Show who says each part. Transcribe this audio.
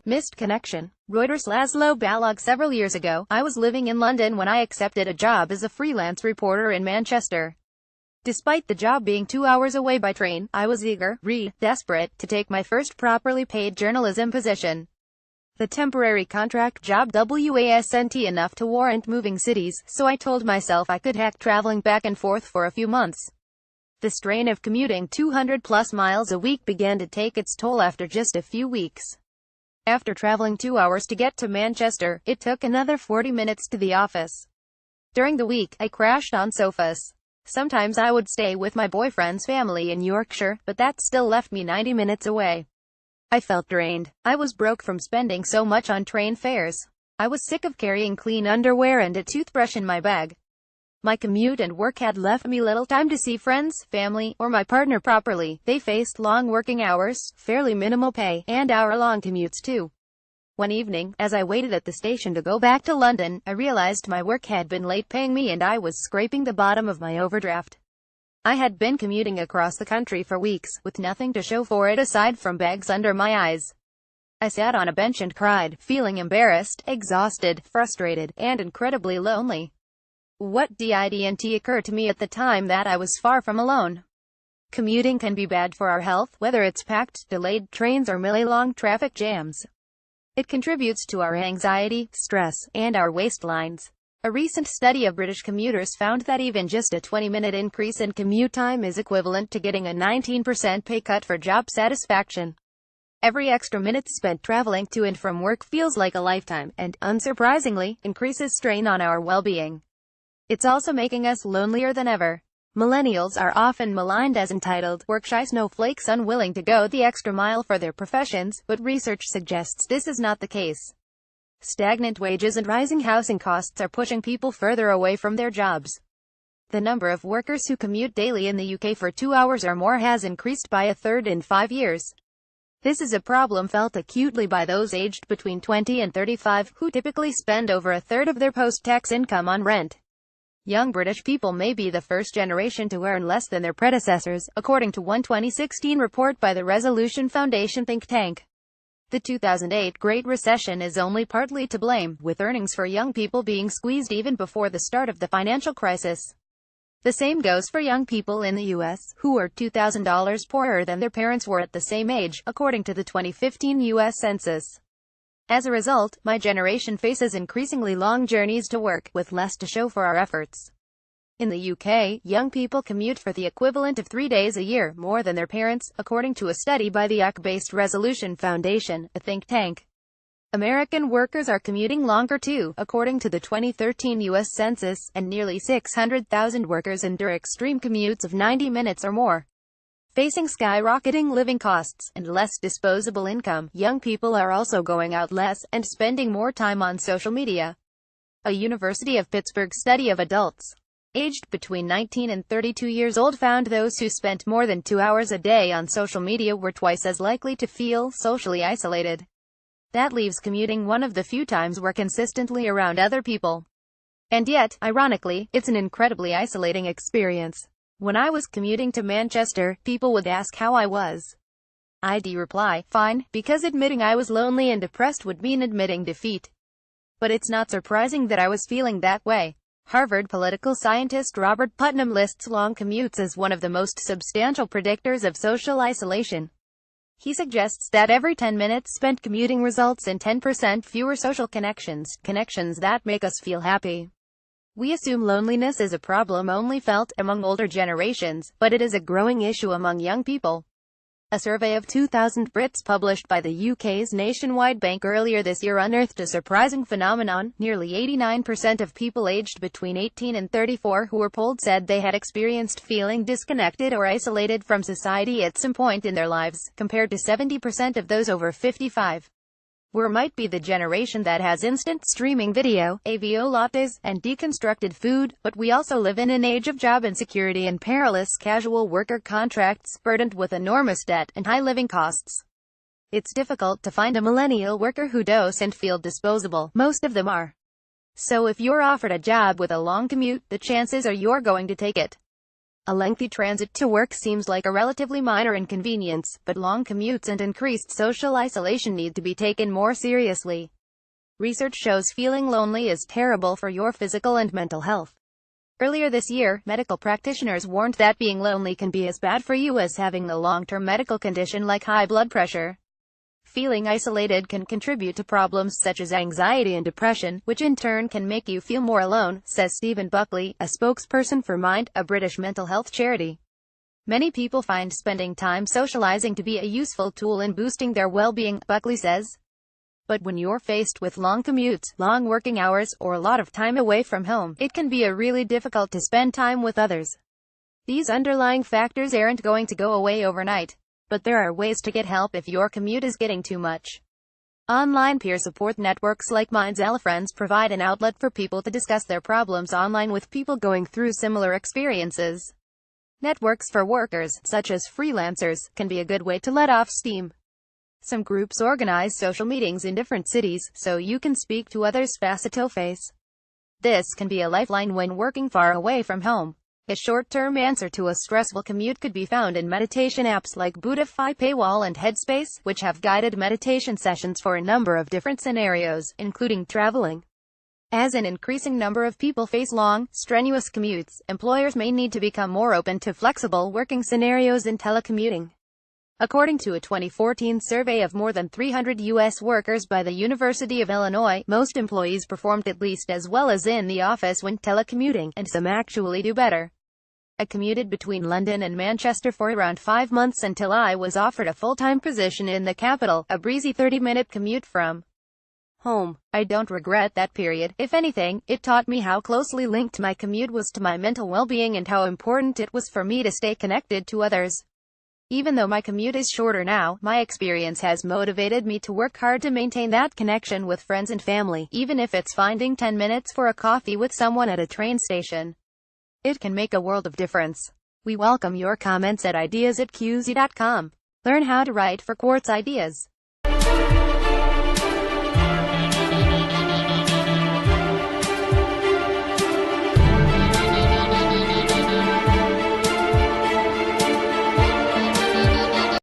Speaker 1: Missed connection. ReutersLaszlo Balogh Several years ago, I was living in London when I accepted a job as a freelance reporter in Manchester. Despite the job being 2 hours away by train, I was eager, desperate, to take my first properly paid journalism position. The temporary contract job wasn't enough to warrant moving cities, so I told myself I could hack traveling back and forth for a few months. The strain of commuting 200+ miles a week began to take its toll after just a few weeks. After traveling 2 hours to get to Manchester, it took another 40 minutes to the office. During the week, I crashed on sofas. Sometimes I would stay with my boyfriend's family in Yorkshire, but that still left me 90 minutes away. I felt drained. I was broke from spending so much on train fares. I was sick of carrying clean underwear and a toothbrush in my bag. My commute and work had left me little time to see friends, family, or my partner properly. They faced long working hours, fairly minimal pay, and hour-long commutes too. One evening, as I waited at the station to go back to London, I realized my work had been late paying me and I was scraping the bottom of my overdraft. I had been commuting across the country for weeks, with nothing to show for it aside from bags under my eyes. I sat on a bench and cried, feeling embarrassed, exhausted, frustrated, and incredibly lonely. What didn't occur to me at the time that I was far from alone. Commuting can be bad for our health, whether it's packed, delayed trains or mile-long traffic jams. It contributes to our anxiety, stress, and our waistlines. A recent study of British commuters found that even just a 20-minute increase in commute time is equivalent to getting a 19% pay cut for job satisfaction. Every extra minute spent traveling to and from work feels like a lifetime, and, unsurprisingly, increases strain on our well-being. It's also making us lonelier than ever. Millennials are often maligned as entitled, work-shy snowflakes unwilling to go the extra mile for their professions, but research suggests this is not the case. Stagnant wages and rising housing costs are pushing people further away from their jobs. The number of workers who commute daily in the UK for 2 hours or more has increased by a third in 5 years. This is a problem felt acutely by those aged between 20 and 35, who typically spend over a third of their post-tax income on rent. Young British people may be the first generation to earn less than their predecessors, according to one 2016 report by the Resolution Foundation think tank. The 2008 Great Recession is only partly to blame, with earnings for young people being squeezed even before the start of the financial crisis. The same goes for young people in the U.S., who are $2,000 poorer than their parents were at the same age, according to the 2015 U.S. Census. As a result, my generation faces increasingly long journeys to work, with less to show for our efforts. In the UK, young people commute for the equivalent of 3 days a year, more than their parents, according to a study by the UK-based Resolution Foundation, a think tank. American workers are commuting longer too, according to the 2013 U.S. Census, and nearly 600,000 workers endure extreme commutes of 90 minutes or more. Facing skyrocketing living costs and less disposable income, young people are also going out less and spending more time on social media. A University of Pittsburgh study of adults aged between 19 and 32 years old found those who spent more than 2 hours a day on social media were twice as likely to feel socially isolated. That leaves commuting one of the few times we're consistently around other people. And yet, ironically, it's an incredibly isolating experience. When I was commuting to Manchester, people would ask how I was. I'd reply, fine, because admitting I was lonely and depressed would mean admitting defeat. But it's not surprising that I was feeling that way. Harvard political scientist Robert Putnam lists long commutes as one of the most substantial predictors of social isolation. He suggests that every 10 minutes spent commuting results in 10% fewer social connections that make us feel happy. We assume loneliness is a problem only felt among older generations, but it is a growing issue among young people. A survey of 2,000 Brits published by the UK's Nationwide Bank earlier this year unearthed a surprising phenomenon. Nearly 89% of people aged between 18 and 34 who were polled said they had experienced feeling disconnected or isolated from society at some point in their lives, compared to 70% of those over 55. We might be the generation that has instant streaming video, AVO lattes, and deconstructed food, but we also live in an age of job insecurity and perilous casual worker contracts, burdened with enormous debt and high living costs. It's difficult to find a millennial worker who doesn't feel disposable. Most of them are. So if you're offered a job with a long commute, the chances are you're going to take it. A lengthy transit to work seems like a relatively minor inconvenience, but long commutes and increased social isolation need to be taken more seriously. Research shows feeling lonely is terrible for your physical and mental health. Earlier this year, medical practitioners warned that being lonely can be as bad for you as having a long-term medical condition like high blood pressure. Feeling isolated can contribute to problems such as anxiety and depression, which in turn can make you feel more alone, says Stephen Buckley, a spokesperson for Mind, a British mental health charity. Many people find spending time socializing to be a useful tool in boosting their well-being, Buckley says. But when you're faced with long commutes, long working hours, or a lot of time away from home, it can be really difficult to spend time with others. These underlying factors aren't going to go away overnight. But there are ways to get help if your commute is getting too much. Online peer support networks like MindZella provide an outlet for people to discuss their problems online with people going through similar experiences. Networks for workers, such as freelancers, can be a good way to let off steam. Some groups organize social meetings in different cities, so you can speak to others face-to-face. This can be a lifeline when working far away from home. A short-term answer to a stressful commute could be found in meditation apps like Buddhify Paywall and Headspace, which have guided meditation sessions for a number of different scenarios, including traveling. As an increasing number of people face long, strenuous commutes, employers may need to become more open to flexible working scenarios in telecommuting. According to a 2014 survey of more than 300 U.S. workers by the University of Illinois, most employees performed at least as well as in the office when telecommuting, and some actually do better. I commuted between London and Manchester for around 5 months until I was offered a full-time position in the capital, a breezy 30-minute commute from home. I don't regret that period. If anything, it taught me how closely linked my commute was to my mental well-being and how important it was for me to stay connected to others. Even though my commute is shorter now, my experience has motivated me to work hard to maintain that connection with friends and family, even if it's finding 10 minutes for a coffee with someone at a train station. It can make a world of difference. We welcome your comments at ideas@qz.com. Learn how to write for Quartz Ideas.